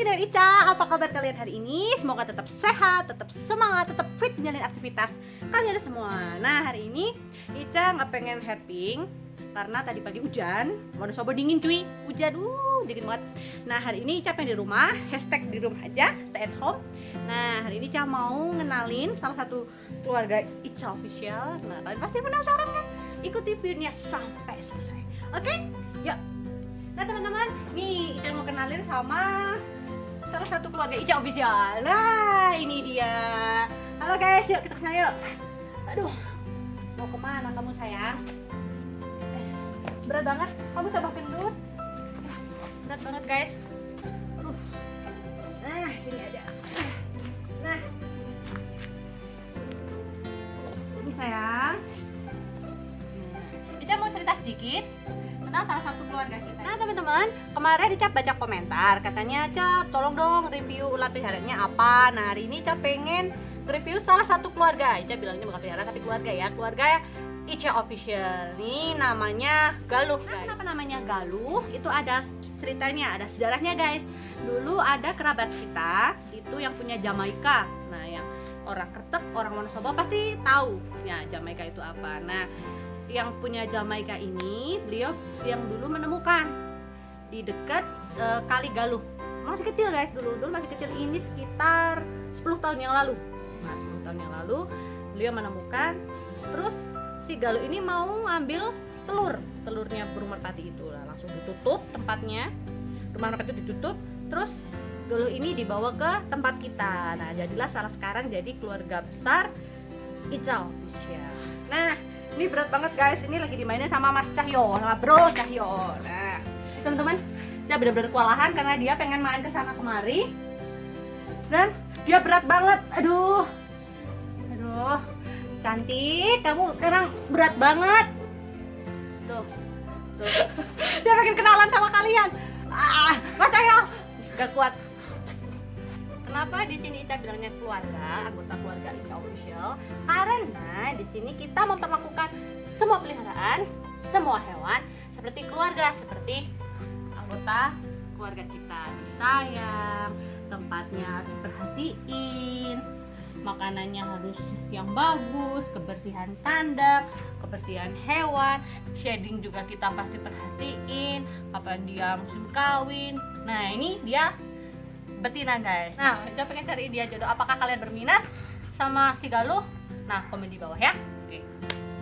lagi dengan Ica. Apa kabar kalian hari ini? Semoga tetap sehat, tetap semangat, tetap fit menjalani aktivitas kalian semua. Nah, hari ini Ica nggak pengen herping karena tadi pagi hujan. Mau sobo dingin cuy, hujan, dingin banget. Nah, hari ini Ica pengen di rumah, hashtag di rumah aja, stay at home. Nah, hari ini Ica mau ngenalin salah satu keluarga Ica official. Nah, kalian pasti penasaran kan? Ikuti videonya sampai selesai. Oke? Yuk. Nah teman-teman, nih Ica mau kenalin sama salah satu keluarga Ica official. Nah ini dia. Halo guys, yuk kita kesana yuk. Aduh, mau kemana kamu sayang? Berat banget, kamu tambah gendut. Berat banget guys. Nah sini aja. Nah ini sayang. Ica mau cerita sedikit tentang salah satu keluarga kita. Nah teman-teman, kemarin Ica baca komentar, katanya Ica tolong dong review ulat peliharaannya apa. Nah hari ini Ica pengen review salah satu keluarga. Ica bilangnya bukan pelihara tapi keluarga ya, keluarga Ica official. Nih namanya Galuh guys. Nah, kenapa namanya Galuh? Itu ada ceritanya, ada sejarahnya guys. Dulu ada kerabat kita itu yang punya Jamaika. Nah yang orang Kretek, orang Wonosobo pasti tahu ya Jamaika itu apa. Nah yang punya Jamaika ini beliau yang dulu menemukan di dekat Kali Galuh. Masih kecil guys, dulu masih kecil, ini sekitar 10 tahun yang lalu. Nah 10 tahun yang lalu beliau menemukan, terus si Galuh ini mau ngambil telurnya burung merpati itu lah, langsung ditutup tempatnya, rumah merpati itu ditutup, terus Galuh ini dibawa ke tempat kita. Nah jadilah sekarang jadi keluarga besar Ica official. Nah ini berat banget guys, ini lagi dimainin sama Mas Cahyo, sama Bro Cahyo. Nah, teman-teman, dia benar-benar kewalahan karena dia pengen main ke sana kemari. Dan dia berat banget. Aduh. Cantik, kamu sekarang berat banget. Tuh. Dia pengen kenalan sama kalian. Mas Cahyo, gak kuat. Kenapa di sini Ica bilangnya keluarga, anggota keluarga Ica official? Karena di sini kita memperlakukan semua peliharaan, semua hewan seperti keluarga, seperti anggota keluarga kita. Disayang, tempatnya diperhatiin, makanannya harus yang bagus, kebersihan kandang, kebersihan hewan, shading juga kita pasti perhatiin, kapan dia musim kawin. Nah ini dia betina guys. Nah, kita pengen cari dia jodoh. Apakah kalian berminat sama si Galuh? Nah, komen di bawah ya. Oke.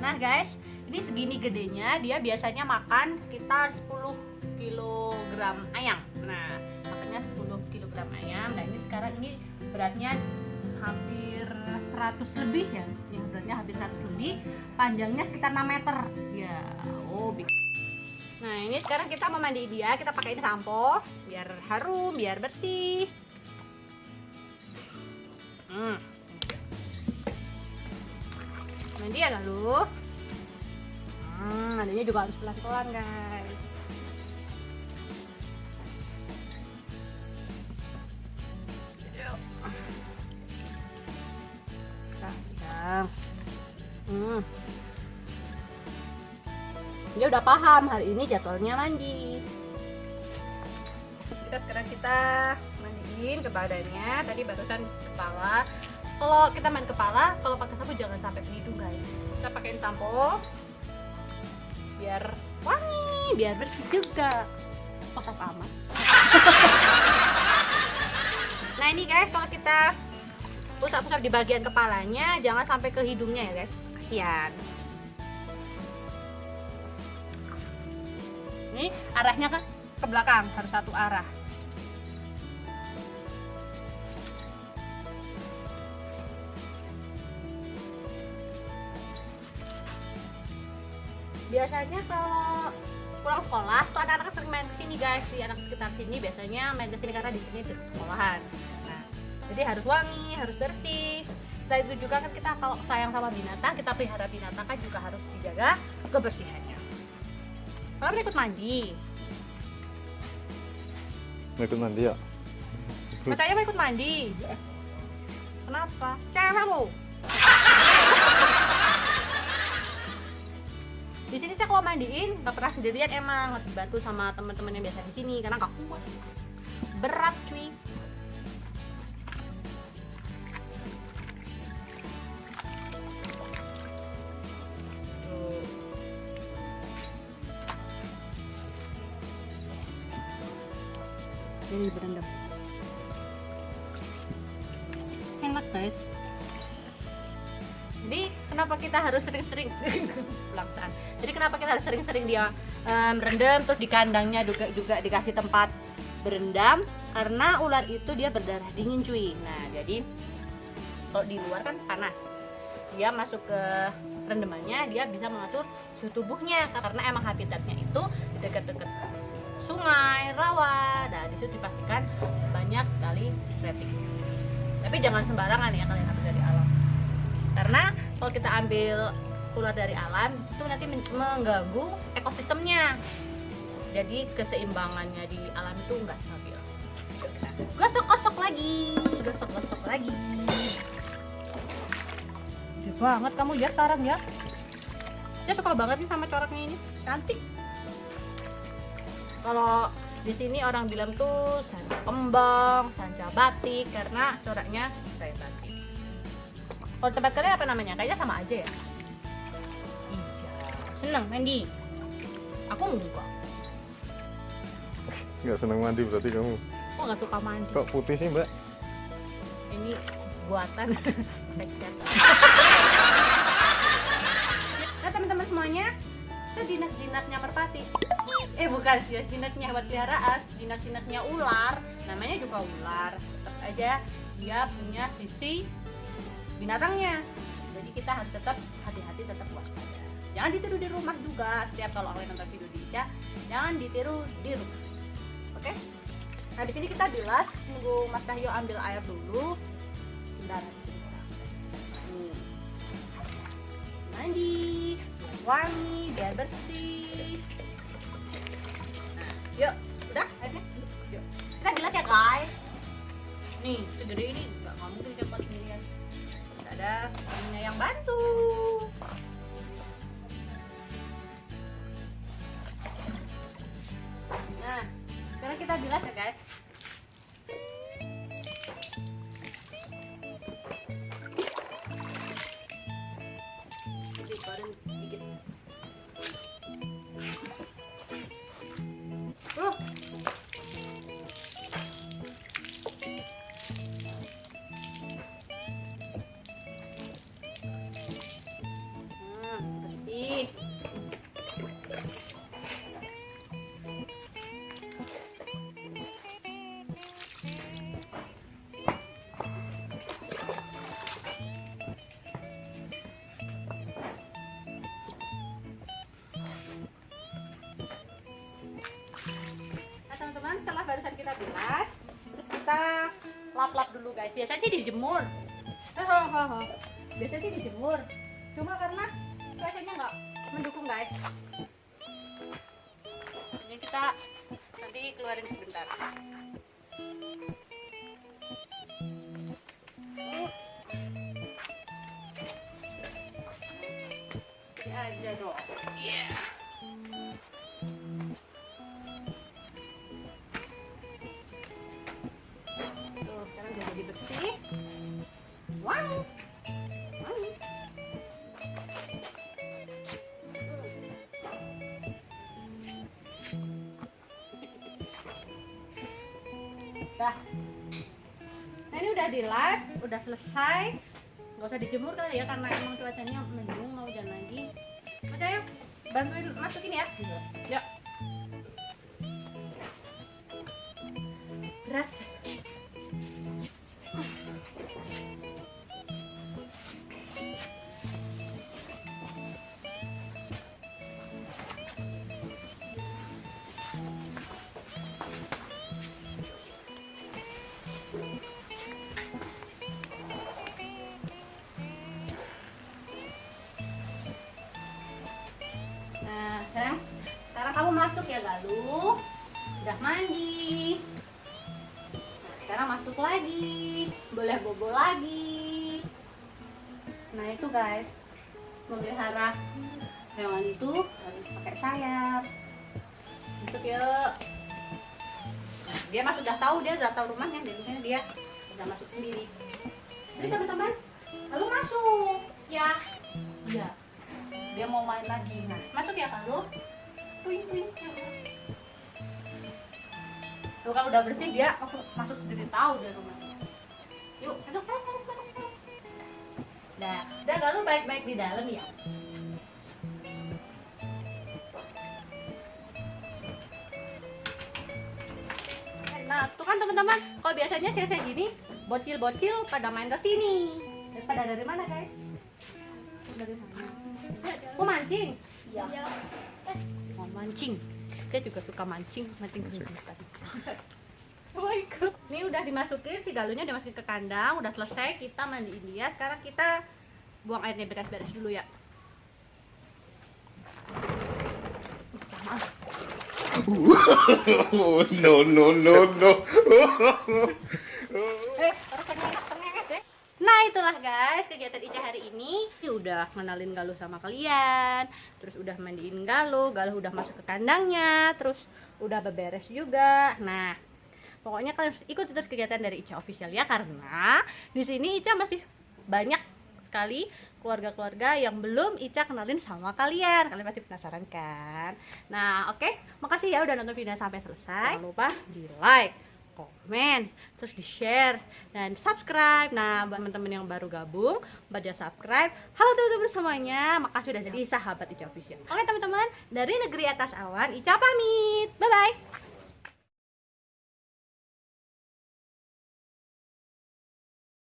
Nah guys, ini segini gedenya, dia biasanya makan sekitar 10 kg ayam. Nah, makannya 10 kg ayam. Nah, ini sekarang ini beratnya hampir 100 lebih ya. Yang beratnya hampir 100 lebih, panjangnya sekitar 6 meter. Ya, big. Nah ini sekarang kita mau mandi dia, kita pakai ini sampo biar harum, biar bersih. Mandi ya Galuh. Mandinya juga harus pelan-pelan guys. Dia udah paham hari ini jadwalnya mandi. Sekarang kita mandiin ke badannya. Tadi barusan kepala. Kalau kita main kepala, kalau pakai sampo jangan sampai ke hidung guys. Kita pakein sampo biar wangi, biar bersih juga. Kosong amat. Nah ini guys, kalau kita usap-usap di bagian kepalanya, jangan sampai ke hidungnya ya guys. Kasihan. Ini arahnya kan ke belakang, harus satu arah. Biasanya kalau pulang sekolah tuh anak-anak sering main kesini guys, di anak sekitar sini biasanya main kesini karena di sini di sekolahan. Nah, jadi harus wangi, harus bersih. Selain itu juga kan kita kalau sayang sama binatang, kita pelihara binatang kan juga harus dijaga kebersihannya. Kalau ikut mandi. Mau ikut mandi ya? Katanya mau ikut mandi. Kenapa? Cewek kamu. Di sini saya kalau mandiin nggak pernah sendirian, emang harus dibantu sama teman-teman yang biasa di sini karena nggak kuat. berat cuy. Ini berendam. Enak guys. Jadi kenapa kita harus sering-sering pelaksanaan? Jadi kenapa kita harus sering-sering dia merendam, terus di kandangnya juga dikasih tempat berendam, karena ular itu dia berdarah dingin cuy. Nah jadi kalau di luar kan panas, dia masuk ke rendamannya, dia bisa mengatur suhu tubuhnya, karena emang habitatnya itu di dekat-dekat sungai, rawa. Nah disitu dipastikan banyak sekali rabbit. Tapi jangan sembarangan ya kalian ambil dari alam, karena kalau kita ambil ular dari alam itu nanti mengganggu ekosistemnya. Jadi keseimbangannya di alam itu enggak stabil. Gosok-gosok lagi, gosok-gosok lagi. Gede banget kamu ya sekarang ya. Saya suka banget nih sama coraknya ini, cantik. Kalau di sini orang bilang tuh sanca kembang, sanca batik, karena coraknya kayak batik. Kalau tempat kalian apa namanya? Kayaknya sama aja ya. Iya, seneng mandi. Aku enggak. Nggak seneng mandi berarti kamu? Kok nggak suka mandi? Kok putih sih mbak? Ini buatan cat. Nah teman-teman semuanya, itu jinak-jinaknya merpati. Bukan sih, jinaknya hewan peliharaan, jinak-jinaknya ular, namanya juga ular. Tetap aja dia punya sisi binatangnya. Jadi kita harus tetap hati-hati, tetap waspada. Jangan ditiru di rumah juga. Setiap kalau kalian nonton video di Ica, jangan ditiru di rumah. Oke? Nah di sini kita bilas, nunggu Mas Cahyo ambil air dulu. Bentar. Nih. Mandi, wangi, biar bersih. Nah, yuk, udah airnya. Yuk, kita bilas ya guys. Nih, segede ini nggak mungkin cepat sendirian. Ada ininya yang bantu. Nah, sekarang kita bilas ya guys. Dikeluarin dikit. Bersih. Teman-teman, setelah barusan kita bilas, terus kita lap-lap dulu guys. Biasanya sih dijemur. Biasanya sih dijemur. Cuma karena cuacanya nggak mendukung guys. Ini kita nanti keluarin sebentar. Ini aja dong. Yeah. Sekarang udah jadi bersih. Wangi. Wangi. Dah. Nah ini udah di live, udah selesai. Gak usah dijemur kali ya, karena emang cuacanya mendung, mau hujan lagi. Mas ayo bantuin masukin ya. Yuk. Berat. Nah, sekarang kamu masuk ya Galuh. Udah mandi. Nah, sekarang masuk lagi. Boleh bobo lagi. Nah, itu guys. Memelihara hewan itu harus pakai sayap. Masuk yuk. Dia mas udah tahu rumahnya, jadi dia bisa masuk sendiri. Jadi teman-teman, lalu masuk ya. Iya. Dia mau main lagi. Nah, masuk ya Kalu. Wing wing. Tuh kalau udah bersih dia masuk sendiri, tahu dia rumahnya. Yuk, masuk. Nah, udah Kalu baik-baik di dalam ya. Nah, tuh kan teman-teman, kalau biasanya kayak gini, bocil-bocil pada main ke sini. Pada dari mana, guys? Dari mana? Mau mancing? Iya. Mau mancing. Saya juga suka mancing tadi. Oh my god. Ini udah dimasukin, si galunya udah masukin ke kandang, udah selesai, kita mandiin dia. Sekarang kita buang airnya beres-beres dulu ya. Maaf. No, no, no, no. Nah itulah guys kegiatan Ica hari ini. Udah ngenalin Galuh sama kalian, terus udah mandiin Galuh udah masuk ke kandangnya, terus udah beberes juga. Nah pokoknya kalian harus ikut terus kegiatan dari Ica Official ya, karena di sini Ica masih banyak sekali keluarga-keluarga yang belum Ica kenalin sama kalian. Kalian pasti penasaran kan? Nah, oke. Makasih ya udah nonton video sampai selesai. Jangan lupa di like, komen, terus di share dan subscribe. Nah, buat teman-teman yang baru gabung, baca subscribe. Halo teman-teman semuanya, makasih udah jadi sahabat Ica Official. Oke teman-teman, dari negeri atas awan Ica pamit. Bye bye.